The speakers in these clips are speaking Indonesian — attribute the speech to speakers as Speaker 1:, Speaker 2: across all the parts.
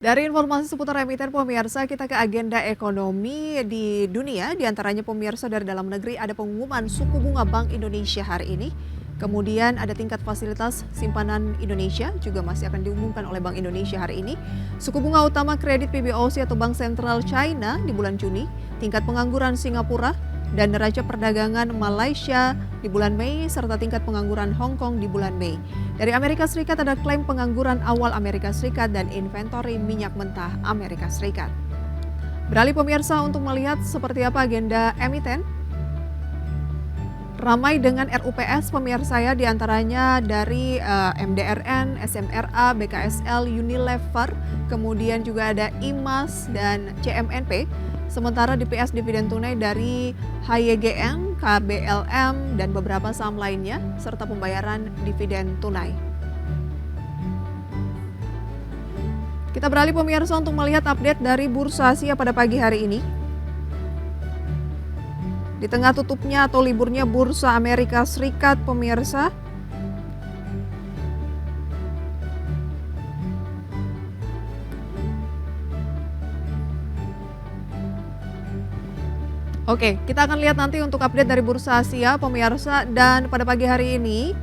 Speaker 1: Dari informasi seputar emiten pemirsa, kita ke agenda ekonomi di dunia. Di antaranya pemirsa dari dalam negeri ada pengumuman suku bunga Bank Indonesia hari ini. Kemudian ada tingkat fasilitas simpanan Indonesia juga masih akan diumumkan oleh Bank Indonesia hari ini. Suku bunga utama kredit PBOC atau Bank Sentral China di bulan Juni, tingkat pengangguran Singapura, dan neraca perdagangan Malaysia di bulan Mei, serta tingkat pengangguran Hong Kong di bulan Mei. Dari Amerika Serikat ada klaim pengangguran awal Amerika Serikat dan inventory minyak mentah Amerika Serikat. Beralih pemirsa untuk melihat seperti apa agenda emiten. Ramai dengan RUPS pemirsa ya, diantaranya dari MDRN, SMRA, BKSL, Unilever, kemudian juga ada IMAS dan CMNP. Sementara DPS dividen tunai dari HYGN, KBLM, dan beberapa saham lainnya, serta pembayaran dividen tunai. Kita beralih pemirsa untuk melihat update dari Bursa Asia pada pagi hari ini. Di tengah tutupnya atau liburnya Bursa Amerika Serikat pemirsa, Oke, kita akan lihat nanti untuk update dari Bursa Asia pemirsa. Dan pada pagi hari ini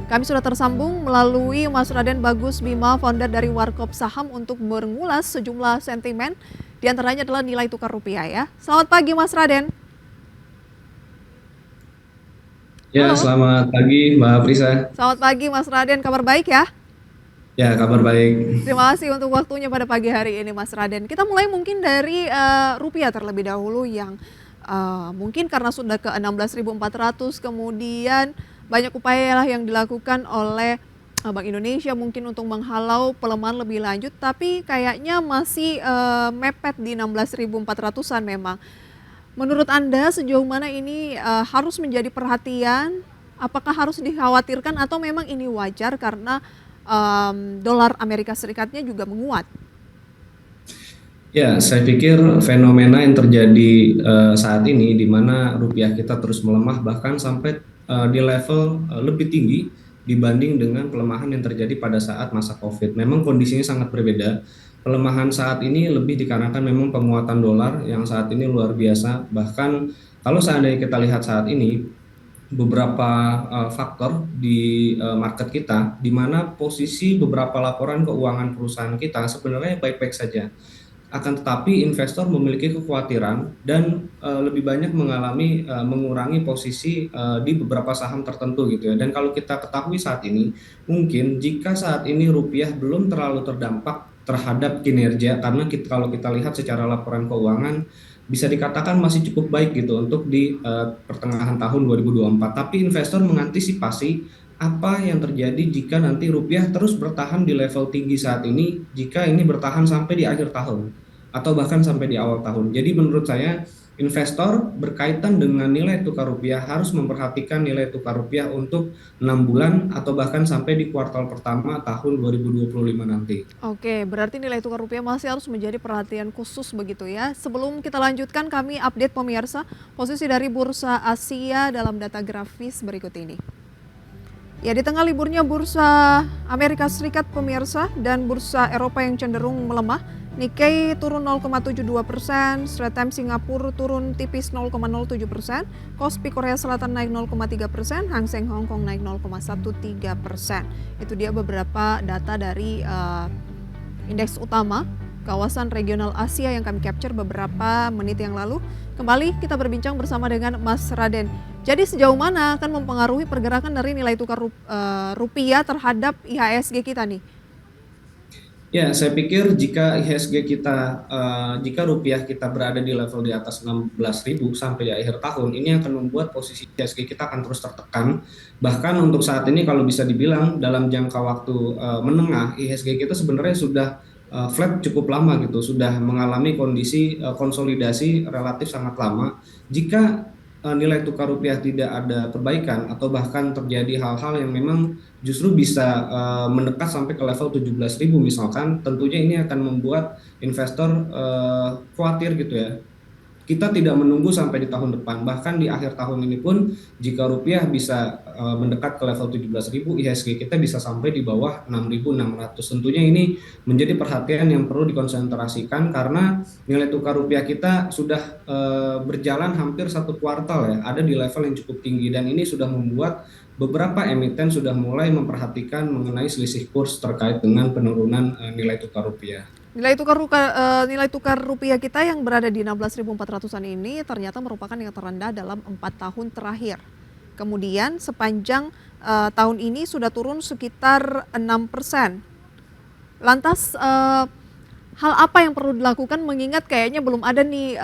Speaker 1: kami sudah tersambung melalui Mas Raden Bagus Bima, founder dari Warkop Saham, untuk mengulas sejumlah sentimen, diantaranya adalah nilai tukar rupiah ya. Selamat pagi Mas Raden.
Speaker 2: Ya,
Speaker 1: Halo,
Speaker 2: selamat pagi Mbak Prisa.
Speaker 1: selamat pagi Mas Raden, kabar baik ya?
Speaker 2: Ya, kabar baik.
Speaker 1: Terima kasih untuk waktunya pada pagi hari ini Mas Raden. Kita mulai mungkin dari rupiah terlebih dahulu yang mungkin karena sudah ke 16.400, kemudian banyak upaya lah yang dilakukan oleh Bank Indonesia mungkin untuk menghalau pelemahan lebih lanjut, tapi kayaknya masih mepet di 16.400-an memang. Menurut Anda sejauh mana ini harus menjadi perhatian? Apakah harus dikhawatirkan atau memang ini wajar karena dolar Amerika Serikatnya juga menguat?
Speaker 2: Ya, saya pikir fenomena yang terjadi saat ini di mana rupiah kita terus melemah bahkan sampai di level lebih tinggi dibanding dengan pelemahan yang terjadi pada saat masa COVID. Memang kondisinya sangat berbeda. Pelemahan saat ini lebih dikarenakan memang penguatan dolar yang saat ini luar biasa. Bahkan kalau seandainya kita lihat saat ini beberapa faktor di market kita, di mana posisi beberapa laporan keuangan perusahaan kita sebenarnya baik-baik saja. Akan tetapi investor memiliki kekhawatiran dan lebih banyak mengurangi posisi di beberapa saham tertentu gitu ya. Dan kalau kita ketahui saat ini, mungkin jika saat ini rupiah belum terlalu terdampak terhadap kinerja, karena kalau kita lihat secara laporan keuangan bisa dikatakan masih cukup baik gitu untuk di pertengahan tahun 2024. Tapi investor mengantisipasi apa yang terjadi jika nanti rupiah terus bertahan di level tinggi saat ini, jika ini bertahan sampai di akhir tahun atau bahkan sampai di awal tahun. Jadi menurut saya investor berkaitan dengan nilai tukar rupiah harus memperhatikan nilai tukar rupiah untuk 6 bulan atau bahkan sampai di kuartal pertama tahun 2025 nanti.
Speaker 1: Oke, berarti nilai tukar rupiah masih harus menjadi perhatian khusus begitu ya. Sebelum kita lanjutkan, kami update pemirsa posisi dari Bursa Asia dalam data grafis berikut ini. Ya, di tengah liburnya Bursa Amerika Serikat pemirsa dan Bursa Eropa yang cenderung melemah, Nikkei turun 0,72%, Straits Times Singapura turun tipis 0,07%, Kospi Korea Selatan naik 0,3%, Hang Seng Hong Kong naik 0,13%. Itu dia beberapa data dari indeks utama kawasan regional Asia yang kami capture beberapa menit yang lalu. Kembali kita berbincang bersama dengan Mas Raden. Jadi sejauh mana akan mempengaruhi pergerakan dari nilai tukar rupiah terhadap IHSG kita nih?
Speaker 2: Ya, saya pikir jika IHSG kita, jika rupiah kita berada di level di atas 16.000 sampai di akhir tahun, ini akan membuat posisi IHSG kita akan terus tertekan. Bahkan untuk saat ini kalau bisa dibilang dalam jangka waktu menengah, IHSG kita sebenarnya sudah flat cukup lama gitu, sudah mengalami kondisi konsolidasi relatif sangat lama. Jika nilai tukar rupiah tidak ada perbaikan atau bahkan terjadi hal-hal yang memang justru bisa mendekat sampai ke level 17.000 misalkan, tentunya ini akan membuat investor khawatir gitu ya. Kita tidak menunggu sampai di tahun depan, bahkan di akhir tahun ini pun jika rupiah bisa mendekat ke level 17.000, IHSG kita bisa sampai di bawah 6.600. Tentunya ini menjadi perhatian yang perlu dikonsentrasikan karena nilai tukar rupiah kita sudah berjalan hampir satu kuartal ya, ada di level yang cukup tinggi, dan ini sudah membuat beberapa emiten sudah mulai memperhatikan mengenai selisih kurs terkait dengan penurunan nilai tukar rupiah.
Speaker 1: Nilai tukar rupiah kita yang berada di 16.400-an ini ternyata merupakan yang terendah dalam 4 tahun terakhir. Kemudian sepanjang tahun ini sudah turun sekitar 6%. Lantas hal apa yang perlu dilakukan mengingat kayaknya belum ada nih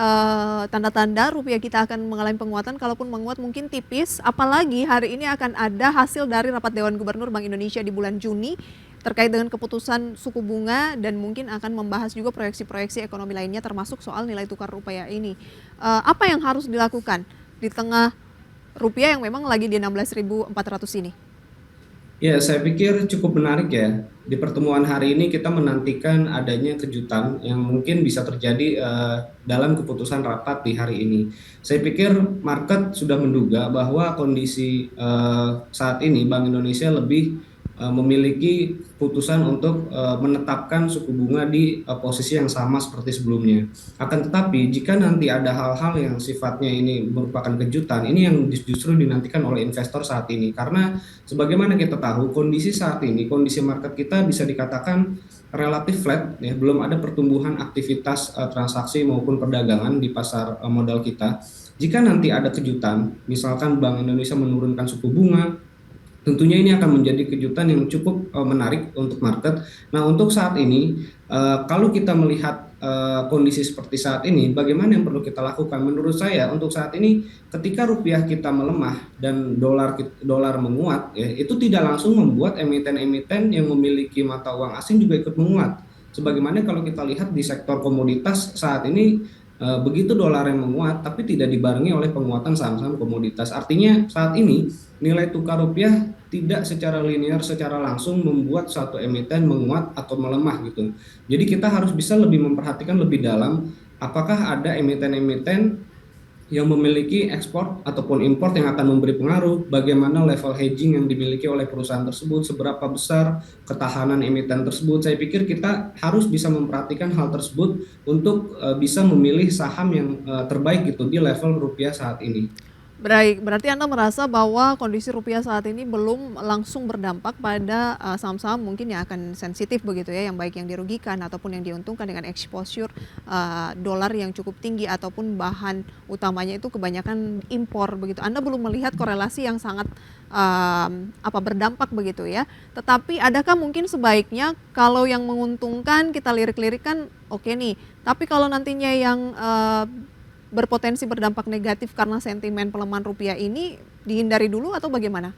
Speaker 1: tanda-tanda rupiah kita akan mengalami penguatan, kalaupun menguat mungkin tipis, apalagi hari ini akan ada hasil dari rapat Dewan Gubernur Bank Indonesia di bulan Juni terkait dengan keputusan suku bunga dan mungkin akan membahas juga proyeksi-proyeksi ekonomi lainnya termasuk soal nilai tukar rupiah ini. Apa yang harus dilakukan di tengah rupiah yang memang lagi di 16.400 ini?
Speaker 2: Ya, saya pikir cukup menarik ya. Di pertemuan hari ini kita menantikan adanya kejutan yang mungkin bisa terjadi dalam keputusan rapat di hari ini. Saya pikir market sudah menduga bahwa kondisi saat ini Bank Indonesia lebih memiliki putusan untuk menetapkan suku bunga di posisi yang sama seperti sebelumnya. Akan tetapi jika nanti ada hal-hal yang sifatnya ini merupakan kejutan, ini yang justru dinantikan oleh investor saat ini. Karena sebagaimana kita tahu kondisi saat ini, kondisi market kita bisa dikatakan relatif flat, ya, belum ada pertumbuhan aktivitas transaksi maupun perdagangan di pasar modal kita. Jika nanti ada kejutan, misalkan Bank Indonesia menurunkan suku bunga, tentunya ini akan menjadi kejutan yang cukup menarik untuk market. Nah, untuk saat ini, kalau kita melihat kondisi seperti saat ini, bagaimana yang perlu kita lakukan? Menurut saya, untuk saat ini, ketika rupiah kita melemah dan dolar menguat, ya, itu tidak langsung membuat emiten-emiten yang memiliki mata uang asing juga ikut menguat. Sebagaimana kalau kita lihat di sektor komoditas saat ini, begitu dolar yang menguat, tapi tidak dibarengi oleh penguatan saham-saham komoditas. Artinya saat ini nilai tukar rupiah tidak secara linear, secara langsung membuat suatu emiten menguat atau melemah gitu. Jadi kita harus bisa lebih memperhatikan lebih dalam apakah ada emiten-emiten yang memiliki ekspor ataupun import yang akan memberi pengaruh, bagaimana level hedging yang dimiliki oleh perusahaan tersebut, seberapa besar ketahanan emiten tersebut. Saya pikir kita harus bisa memperhatikan hal tersebut untuk bisa memilih saham yang terbaik gitu di level rupiah saat ini.
Speaker 1: Baik, berarti Anda merasa bahwa kondisi rupiah saat ini belum langsung berdampak pada saham-saham mungkin yang akan sensitif begitu ya, yang baik yang dirugikan ataupun yang diuntungkan dengan exposure dolar yang cukup tinggi ataupun bahan utamanya itu kebanyakan impor begitu. Anda belum melihat korelasi yang sangat berdampak begitu ya. Tetapi adakah mungkin sebaiknya kalau yang menguntungkan kita lirik-lirik kan oke nih, tapi kalau nantinya yang berpotensi berdampak negatif karena sentimen pelemahan rupiah ini dihindari dulu atau bagaimana?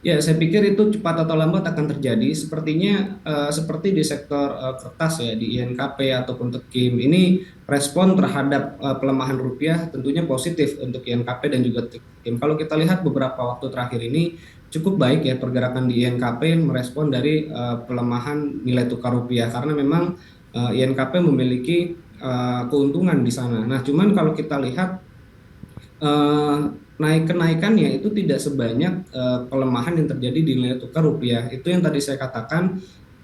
Speaker 2: Ya, saya pikir itu cepat atau lambat akan terjadi. Sepertinya seperti di sektor kertas ya, di INKP ataupun Tekim, ini respon terhadap pelemahan rupiah tentunya positif untuk INKP dan juga Tekim. Kalau kita lihat beberapa waktu terakhir ini cukup baik ya pergerakan di INKP merespon dari pelemahan nilai tukar rupiah karena memang INKP memiliki keuntungan di sana. Nah, cuman kalau kita lihat kenaikannya itu tidak sebanyak pelemahan yang terjadi di nilai tukar rupiah. Itu yang tadi saya katakan,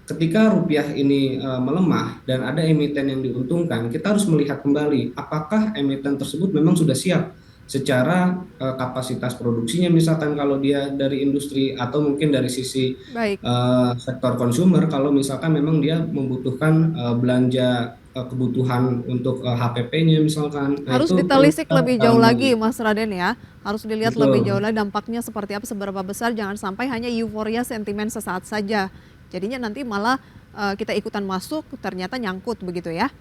Speaker 2: ketika rupiah ini melemah dan ada emiten yang diuntungkan, kita harus melihat kembali apakah emiten tersebut memang sudah siap secara kapasitas produksinya, misalkan kalau dia dari industri atau mungkin dari sisi sektor consumer, kalau misalkan memang dia membutuhkan belanja kebutuhan untuk HPP-nya misalkan.
Speaker 1: Harus
Speaker 2: itu
Speaker 1: ditelisik lebih jauh lagi Mas Raden ya, harus dilihat
Speaker 2: betul.
Speaker 1: lebih jauh lagi dampaknya seperti apa, seberapa besar, jangan sampai hanya euforia sentimen sesaat saja. Jadinya nanti malah kita ikutan masuk ternyata nyangkut begitu ya.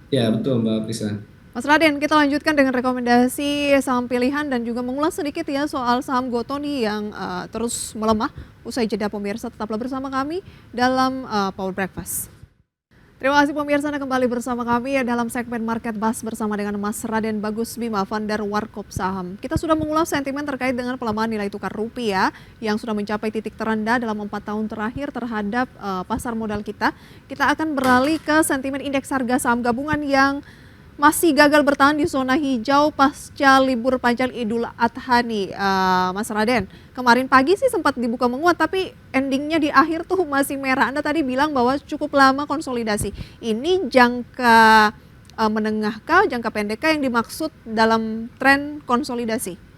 Speaker 2: Ya betul Mbak Prisa.
Speaker 1: Mas Raden, kita lanjutkan dengan rekomendasi saham pilihan dan juga mengulas sedikit ya soal saham GoTo nih yang terus melemah. Usai jeda pemirsa, tetaplah bersama kami dalam Power Breakfast. Terima kasih pemirsa Anda kembali bersama kami ya dalam segmen Market Buzz bersama dengan Mas Raden Bagus Bima, founder Warkop Saham. Kita sudah mengulas sentimen terkait dengan pelemahan nilai tukar rupiah yang sudah mencapai titik terendah dalam 4 tahun terakhir terhadap pasar modal kita. Kita akan beralih ke sentimen indeks harga saham gabungan yang masih gagal bertahan di zona hijau pasca libur panjang Idul Adha nih, Mas Raden. Kemarin pagi sih sempat dibuka menguat, tapi endingnya di akhir tuh masih merah. Anda tadi bilang bahwa cukup lama konsolidasi. Ini jangka menengah kah, jangka pendek kah yang dimaksud dalam tren konsolidasi?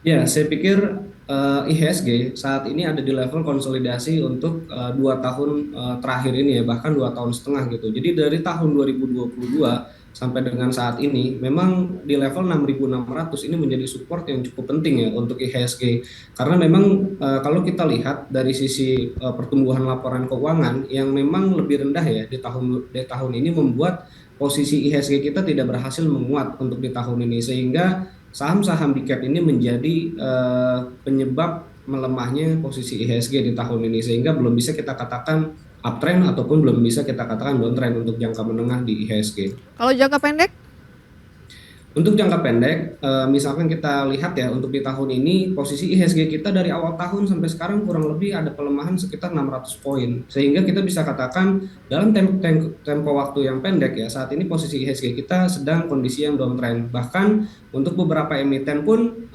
Speaker 2: Ya, saya pikir IHSG saat ini ada di level konsolidasi untuk 2 tahun terakhir ini ya, bahkan 2 tahun setengah gitu. Jadi dari tahun 2022 sampai dengan saat ini, memang di level 6.600 ini menjadi support yang cukup penting ya untuk IHSG. Karena memang kalau kita lihat dari sisi pertumbuhan laporan keuangan yang memang lebih rendah ya di tahun ini membuat posisi IHSG kita tidak berhasil menguat untuk di tahun ini, sehingga saham-saham big cap ini menjadi penyebab melemahnya posisi IHSG di tahun ini, sehingga belum bisa kita katakan uptrend ataupun belum bisa kita katakan downtrend untuk jangka menengah di IHSG.
Speaker 1: Kalau jangka pendek?
Speaker 2: Untuk jangka pendek, misalkan kita lihat ya untuk di tahun ini posisi IHSG kita dari awal tahun sampai sekarang kurang lebih ada pelemahan sekitar 600 poin. Sehingga kita bisa katakan dalam tempo waktu yang pendek ya, saat ini posisi IHSG kita sedang kondisi yang downtrend. Bahkan untuk beberapa emiten pun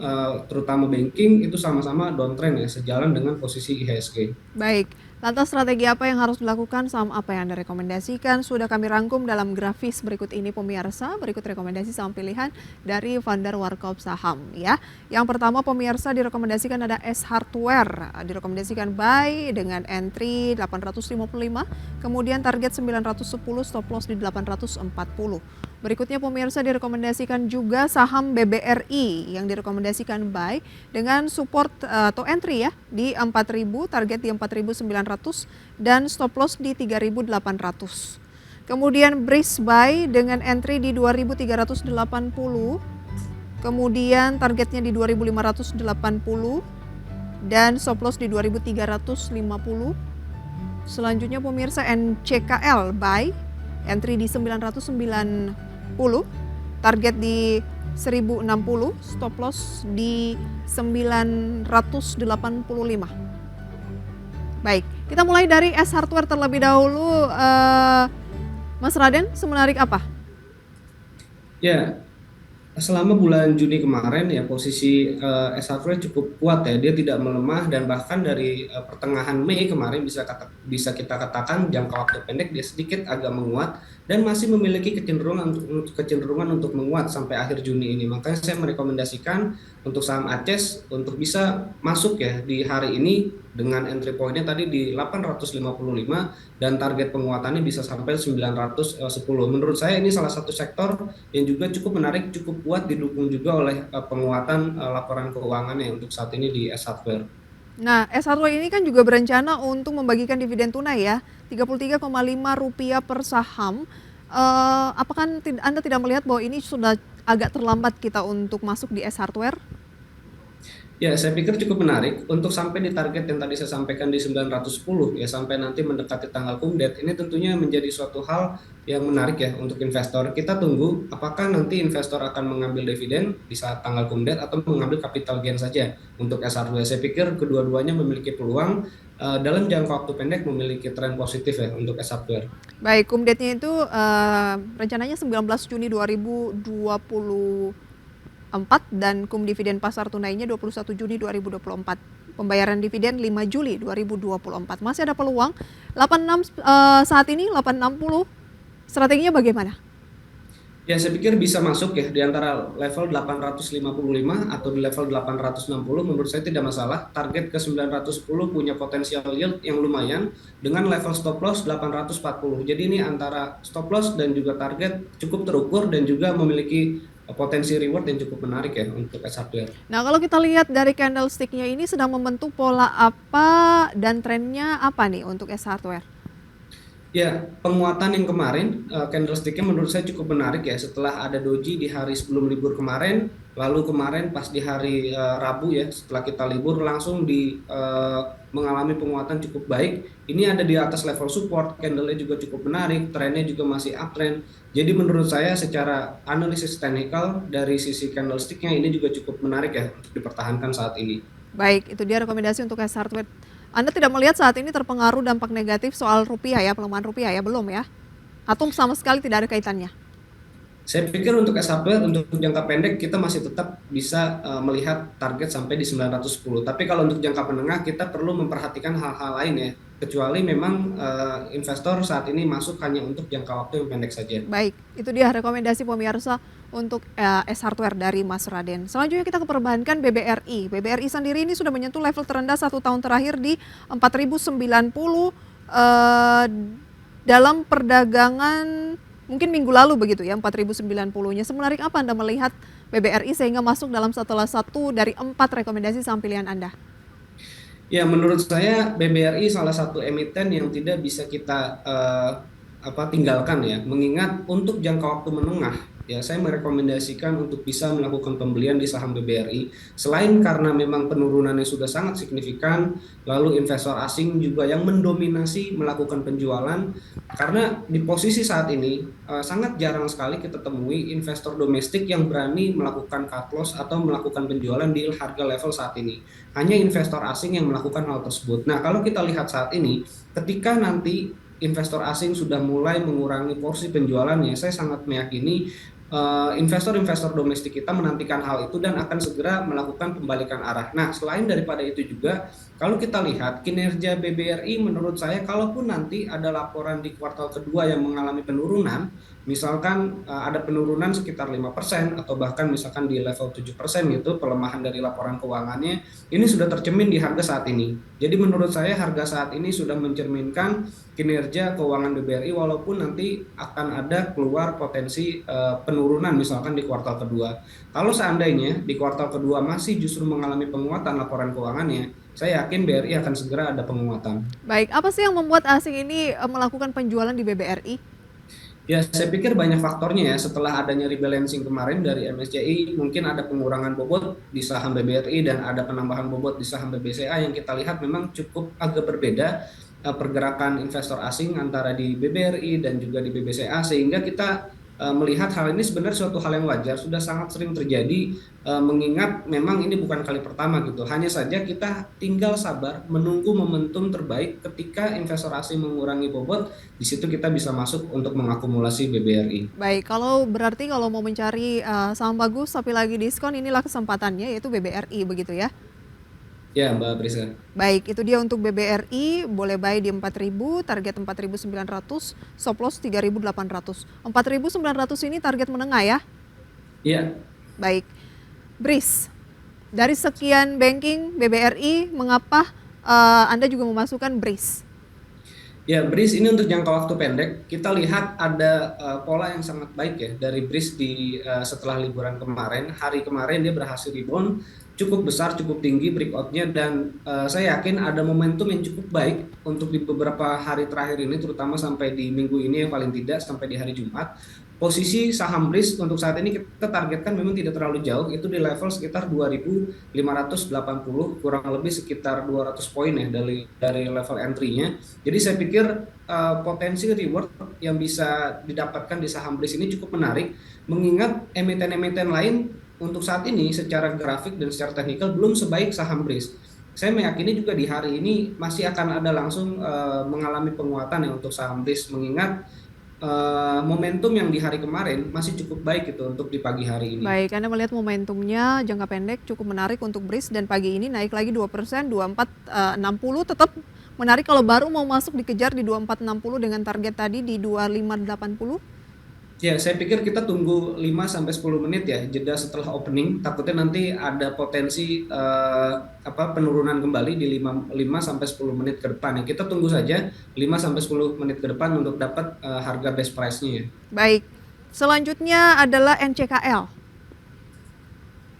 Speaker 2: terutama banking itu sama-sama downtrend ya, sejalan dengan posisi IHSG.
Speaker 1: Baik, lantas strategi apa yang harus dilakukan, saham apa yang Anda rekomendasikan? Sudah kami rangkum dalam grafis berikut ini pemirsa. Berikut rekomendasi saham pilihan dari Founder Warkop Saham ya. Yang pertama pemirsa direkomendasikan ada S Hardware. Direkomendasikan buy dengan entry 855, kemudian target 910, stop loss di 840. Berikutnya pemirsa direkomendasikan juga saham BBRI yang direkomendasikan buy dengan support atau entry ya di 4.000, target di 4.900 dan stop loss di 3.800. Kemudian Breeze buy dengan entry di 2.380, kemudian targetnya di 2.580 dan stop loss di 2.350. Selanjutnya pemirsa NCKL buy, entry di 990, target di 1060, stop loss di 985. Baik, kita mulai dari S Hardware terlebih dahulu. Mas Raden, semenarik apa?
Speaker 2: Ya, selama bulan Juni kemarin ya posisi S Hardware cukup kuat ya, dia tidak melemah, dan bahkan dari pertengahan Mei kemarin bisa kita katakan jangka waktu pendek dia sedikit agak menguat dan masih memiliki kecenderungan untuk menguat sampai akhir Juni ini. Makanya saya merekomendasikan untuk saham ACES untuk bisa masuk ya di hari ini dengan entry point-nya tadi di 855 dan target penguatannya bisa sampai 910. Menurut saya ini salah satu sektor yang juga cukup menarik, cukup kuat, didukung juga oleh penguatan laporan keuangannya untuk saat ini di S Hardware.
Speaker 1: Nah, S Hardware ini kan juga berencana untuk membagikan dividen tunai ya, Rp33,5 per saham. Apakah Anda tidak melihat bahwa ini sudah agak terlambat kita untuk masuk di S Hardware?
Speaker 2: Ya, saya pikir cukup menarik untuk sampai di target yang tadi saya sampaikan di 910 ya, sampai nanti mendekati tanggal kumdet. Ini tentunya menjadi suatu hal yang menarik ya untuk investor. Kita tunggu apakah nanti investor akan mengambil dividen di saat tanggal kumdet atau mengambil capital gain saja untuk S Hardware. Saya pikir kedua-duanya memiliki peluang dalam jangka waktu pendek memiliki tren positif ya untuk S Hardware.
Speaker 1: Baik, kumdetnya itu rencananya 19 Juni 2024 dan kum dividen pasar tunainya 21 Juni 2024. Pembayaran dividen 5 Juli 2024. Masih ada peluang. 86 saat ini 860. Strateginya bagaimana?
Speaker 2: Ya, saya pikir bisa masuk ya di antara level 855 atau di level 860, menurut saya tidak masalah. Target ke 910 punya potensial yield yang lumayan dengan level stop loss 840. Jadi ini antara stop loss dan juga target cukup terukur dan juga memiliki potensi reward yang cukup menarik ya untuk S Hardware.
Speaker 1: Nah, kalau kita lihat dari candlestick-nya ini sedang membentuk pola apa dan trennya apa nih untuk S Hardware?
Speaker 2: Ya, penguatan yang kemarin candlestick-nya menurut saya cukup menarik ya, setelah ada doji di hari sebelum libur kemarin, lalu kemarin pas di hari Rabu ya setelah kita libur langsung mengalami penguatan cukup baik. Ini ada di atas level support, candle-nya juga cukup menarik, trennya juga masih uptrend. Jadi menurut saya secara analisis teknikal dari sisi candlestick-nya ini juga cukup menarik ya untuk dipertahankan saat ini.
Speaker 1: Baik, itu dia rekomendasi untuk S Hardware. Anda tidak melihat saat ini terpengaruh dampak negatif soal rupiah ya, pelemahan rupiah ya, belum ya? Atau sama sekali tidak ada kaitannya?
Speaker 2: Saya pikir untuk SHP untuk jangka pendek kita masih tetap bisa melihat target sampai di 910. Tapi kalau untuk jangka menengah kita perlu memperhatikan hal-hal lain ya. Kecuali memang investor saat ini masuk hanya untuk jangka waktu yang pendek saja.
Speaker 1: Baik, itu dia rekomendasi pemirsa untuk S-Hardware dari Mas Raden. Selanjutnya kita ke perbankan BBRI. BBRI sendiri ini sudah menyentuh level terendah 1 tahun terakhir di 4090 dalam perdagangan mungkin minggu lalu begitu ya, 4090-nya. Semenarik apa Anda melihat BBRI sehingga masuk dalam salah satu dari 4 rekomendasi saham pilihan Anda?
Speaker 2: Ya, menurut saya BBRI salah satu emiten yang tidak bisa kita tinggalkan ya, mengingat untuk jangka waktu menengah ya saya merekomendasikan untuk bisa melakukan pembelian di saham BBRI selain karena memang penurunannya sudah sangat signifikan, lalu investor asing juga yang mendominasi melakukan penjualan karena di posisi saat ini sangat jarang sekali kita temui investor domestik yang berani melakukan cut loss atau melakukan penjualan di harga level saat ini. Hanya investor asing yang melakukan hal tersebut. Nah, kalau kita lihat saat ini ketika nanti investor asing sudah mulai mengurangi porsi penjualannya, saya sangat meyakini investor-investor domestik kita menantikan hal itu dan akan segera melakukan pembalikan arah. Nah, selain daripada itu juga, kalau kita lihat kinerja BBRI menurut saya, kalaupun nanti ada laporan di kuartal kedua yang mengalami penurunan, misalkan ada penurunan sekitar 5% atau bahkan misalkan di level 7% gitu, pelemahan dari laporan keuangannya, ini sudah tercermin di harga saat ini. Jadi menurut saya harga saat ini sudah mencerminkan kinerja keuangan BBRI walaupun nanti akan ada keluar potensi penurunan misalkan di kuartal kedua. Kalau seandainya di kuartal kedua masih justru mengalami penguatan laporan keuangannya, saya yakin BRI akan segera ada penguatan.
Speaker 1: Baik, apa sih yang membuat asing ini melakukan penjualan di BBRI?
Speaker 2: Ya, saya pikir banyak faktornya ya. Setelah adanya rebalancing kemarin dari MSCI, mungkin ada pengurangan bobot di saham BBRI dan ada penambahan bobot di saham BBCA yang kita lihat memang cukup agak berbeda pergerakan investor asing antara di BBRI dan juga di BBCA, sehingga kita melihat hal ini sebenarnya suatu hal yang wajar, sudah sangat sering terjadi mengingat memang ini bukan kali pertama gitu. Hanya saja kita tinggal sabar menunggu momentum terbaik ketika investor asing mengurangi bobot, di situ kita bisa masuk untuk mengakumulasi BBRI.
Speaker 1: Baik, kalau berarti kalau mau mencari saham bagus tapi lagi diskon, inilah kesempatannya yaitu BBRI begitu ya?
Speaker 2: Ya, Mbak Prisa.
Speaker 1: Baik, itu dia untuk BBRI, boleh buy di 4.000, target 4.900, stop loss 3.800. 4.900 ini target menengah ya?
Speaker 2: Iya.
Speaker 1: Baik. BRIS, dari sekian banking BBRI, mengapa Anda juga memasukkan BRIS?
Speaker 2: Ya, BRIS ini untuk jangka waktu pendek, kita lihat ada pola yang sangat baik ya dari BRIS di setelah liburan kemarin. Hari kemarin dia berhasil rebound cukup besar, cukup tinggi breakoutnya dan saya yakin ada momentum yang cukup baik untuk di beberapa hari terakhir ini, terutama sampai di minggu ini yang paling tidak sampai di hari Jumat. Posisi saham BRIS untuk saat ini kita targetkan memang tidak terlalu jauh, itu di level sekitar 2.580, kurang lebih sekitar 200 poin ya dari level entry-nya. Jadi saya pikir potensi reward yang bisa didapatkan di saham BRIS ini cukup menarik, mengingat emiten-emiten lain untuk saat ini secara grafik dan secara teknikal belum sebaik saham BRIS. Saya meyakini juga di hari ini masih akan ada langsung mengalami penguatan ya untuk saham BRIS, mengingat momentum yang di hari kemarin masih cukup baik gitu untuk di pagi hari ini.
Speaker 1: Baik, Anda melihat momentumnya jangka pendek cukup menarik untuk BRIS dan pagi ini naik lagi 2%, 2460 tetap menarik kalau baru mau masuk dikejar di 2460 dengan target tadi di 2580.
Speaker 2: Ya, saya pikir kita tunggu 5-10 menit ya jeda setelah opening. Takutnya nanti ada potensi penurunan kembali di 5-10 menit ke depan. Ya, kita tunggu saja 5-10 menit ke depan untuk dapat harga best price-nya ya.
Speaker 1: Baik. Selanjutnya adalah NCKL.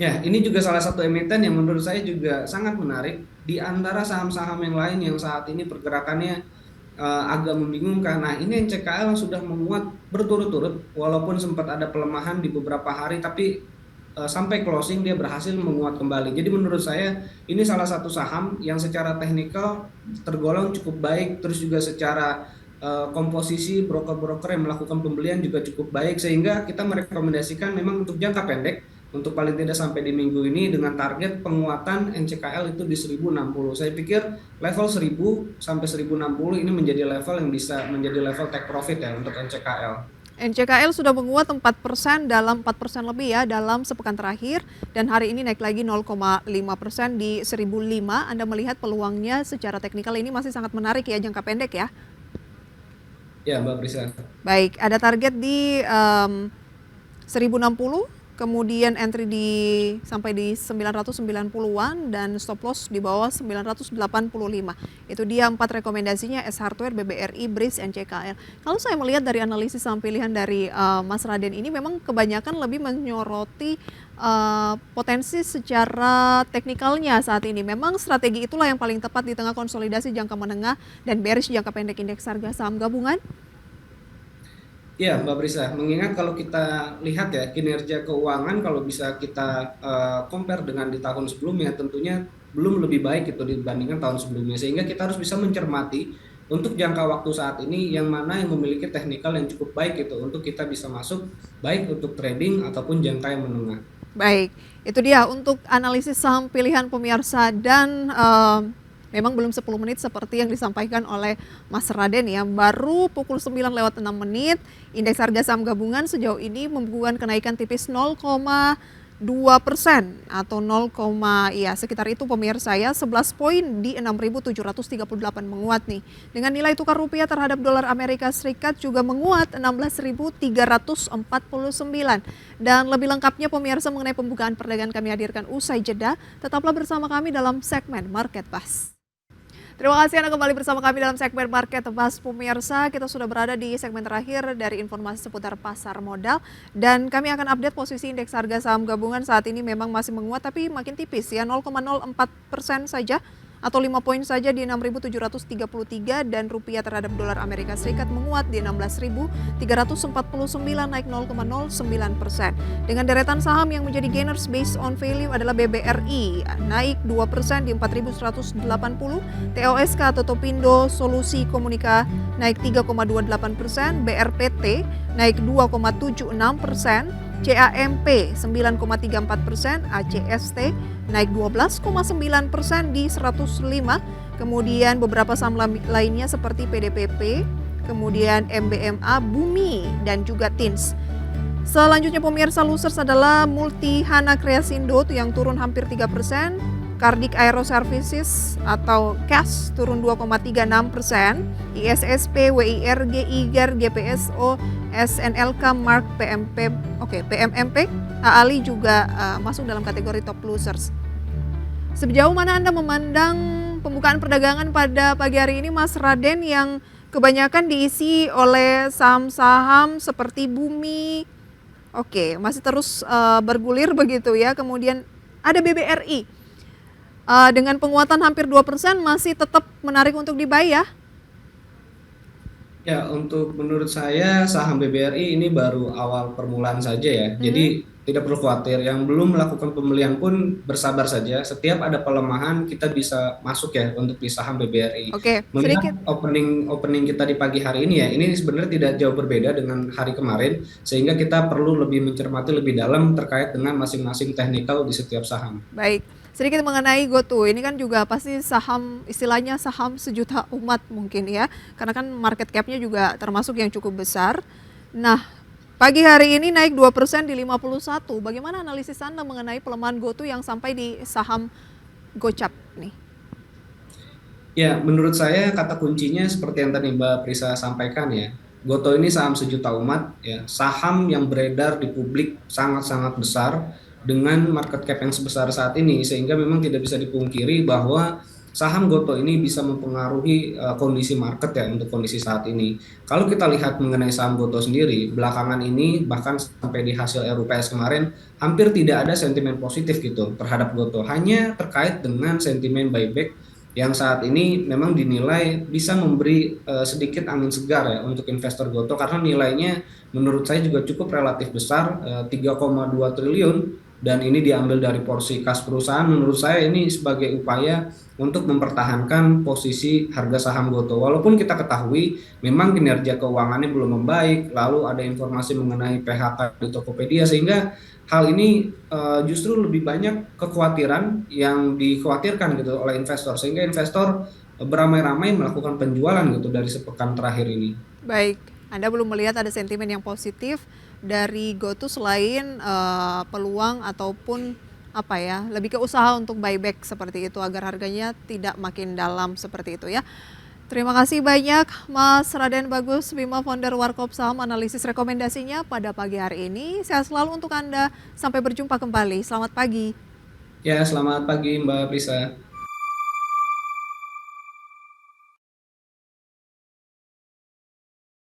Speaker 2: Ya, ini juga salah satu emiten yang menurut saya juga sangat menarik di antara saham-saham yang lain yang saat ini pergerakannya agak membingungkan. Nah, ini NCKL sudah menguat berturut-turut walaupun sempat ada pelemahan di beberapa hari, tapi sampai closing dia berhasil menguat kembali. Jadi menurut saya ini salah satu saham yang secara teknikal tergolong cukup baik, terus juga secara komposisi broker-broker yang melakukan pembelian juga cukup baik, sehingga kita merekomendasikan memang untuk jangka pendek, untuk paling tidak sampai di minggu ini dengan target penguatan NCKL itu di 1060. Saya pikir level 1000 sampai 1060 ini menjadi level yang bisa menjadi level take profit ya untuk NCKL.
Speaker 1: NCKL sudah menguat 4% dalam 4% lebih ya dalam sepekan terakhir dan hari ini naik lagi 0,5% di 1005. Anda melihat peluangnya secara teknikal ini masih sangat menarik ya jangka pendek ya.
Speaker 2: Ya, Mbak Prisa.
Speaker 1: Baik, ada target di 1060, kemudian entry sampai di 990-an dan stop loss di bawah 985. Itu dia 4 rekomendasinya S Hardware, BBRI, BRIS, NCKL. Kalau saya melihat dari analisis saham pilihan dari Mas Raden ini memang kebanyakan lebih menyoroti potensi secara teknikalnya saat ini. Memang strategi itulah yang paling tepat di tengah konsolidasi jangka menengah dan bearish jangka pendek indeks harga saham gabungan.
Speaker 2: Ya, Mbak Prisa, mengingat kalau kita lihat ya kinerja keuangan kalau bisa kita compare dengan di tahun sebelumnya tentunya belum lebih baik itu dibandingkan tahun sebelumnya sehingga kita harus bisa mencermati untuk jangka waktu saat ini yang mana yang memiliki teknikal yang cukup baik itu untuk kita bisa masuk baik untuk trading ataupun jangka yang menengah.
Speaker 1: Baik, itu dia untuk analisis saham pilihan pemirsa dan memang belum 10 menit seperti yang disampaikan oleh Mas Raden ya. Baru pukul 9:06 indeks harga saham gabungan sejauh ini membukukan kenaikan tipis 0,2% atau 0, ya sekitar itu pemirsa ya. 11 poin di 6.738 menguat nih. Dengan nilai tukar rupiah terhadap dolar Amerika Serikat juga menguat 16.349. Dan lebih lengkapnya pemirsa mengenai pembukaan perdagangan kami hadirkan usai jeda. Tetaplah bersama kami dalam segmen Market Pass. Terima kasih Anda kembali bersama kami dalam segmen Market Pass pemirsa. Kita sudah berada di segmen terakhir dari informasi seputar pasar modal. Dan kami akan update posisi indeks harga saham gabungan saat ini memang masih menguat tapi makin tipis ya. 0,04% saja atau 5 poin saja di 6.733 dan rupiah terhadap dolar Amerika Serikat menguat di 16.349 naik 0,09%. Dengan deretan saham yang menjadi gainers based on value adalah BBRI naik 2% di 4.180, TOSK atau Topindo Solusi Komunika naik 3,28%, BRPT naik 2,76%, CAMP 9,34%, ACST naik 12,9% di 105. Kemudian beberapa saham lainnya seperti PDPP, kemudian MBMA, Bumi, dan juga TINS. Selanjutnya pemirsa losers adalah Multihana Kreasindo yang turun hampir 3%, Kardik Aero Services atau CAS turun 2,36%, ISSP, WIRG, IGAR, GPSO, SNLK, Mark, PMMP, AALI juga masuk dalam kategori top losers. Sejauh mana Anda memandang pembukaan perdagangan pada pagi hari ini Mas Raden yang kebanyakan diisi oleh saham-saham seperti Bumi, masih terus bergulir begitu ya, kemudian ada BBRI. Dengan penguatan hampir 2% masih tetap menarik untuk dibuy ya?
Speaker 2: Ya, untuk menurut saya saham BBRI ini baru awal permulaan saja ya. Jadi tidak perlu khawatir. Yang belum melakukan pembelian pun bersabar saja. Setiap ada pelemahan kita bisa masuk ya untuk di saham BBRI.
Speaker 1: Oke, sedikit.
Speaker 2: Melihat opening kita di pagi hari ini ya, ini sebenarnya tidak jauh berbeda dengan hari kemarin, sehingga kita perlu lebih mencermati lebih dalam terkait dengan masing-masing teknikal di setiap saham.
Speaker 1: Baik. Sedikit mengenai GoTo, ini kan juga pasti saham, istilahnya saham sejuta umat mungkin ya, karena kan market cap-nya juga termasuk yang cukup besar. Nah, pagi hari ini naik 2% di 51. Bagaimana analisis Anda mengenai pelemahan GoTo yang sampai di saham Gocap nih?
Speaker 2: Ya, menurut saya kata kuncinya seperti yang tadi Mbak Prisa sampaikan ya. GoTo ini saham sejuta umat ya, saham yang beredar di publik sangat-sangat besar dengan market cap yang sebesar saat ini sehingga memang tidak bisa dipungkiri bahwa saham GoTo ini bisa mempengaruhi kondisi market ya untuk kondisi saat ini. Kalau kita lihat mengenai saham GoTo sendiri, belakangan ini bahkan sampai di hasil RUPS kemarin hampir tidak ada sentimen positif gitu terhadap GoTo. Hanya terkait dengan sentimen buyback yang saat ini memang dinilai bisa memberi sedikit angin segar ya untuk investor GoTo karena nilainya menurut saya juga cukup relatif besar, 3,2 triliun. Dan ini diambil dari porsi kas perusahaan. Menurut saya ini sebagai upaya untuk mempertahankan posisi harga saham GoTo. Walaupun kita ketahui memang kinerja keuangannya belum membaik, lalu ada informasi mengenai PHK di Tokopedia, sehingga hal ini justru lebih banyak kekhawatiran yang dikhawatirkan gitu oleh investor, sehingga investor beramai-ramai melakukan penjualan gitu dari sepekan terakhir ini.
Speaker 1: Baik. Anda belum melihat ada sentimen yang positif dari GoTo selain peluang ataupun apa ya, lebih ke usaha untuk buyback seperti itu agar harganya tidak makin dalam seperti itu ya. Terima kasih banyak Mas Raden Bagus Bima, founder Warkop Saham, analisis rekomendasinya pada pagi hari ini. Sehat selalu untuk Anda. Sampai berjumpa kembali. Selamat pagi.
Speaker 2: Ya, selamat pagi Mbak Prisa.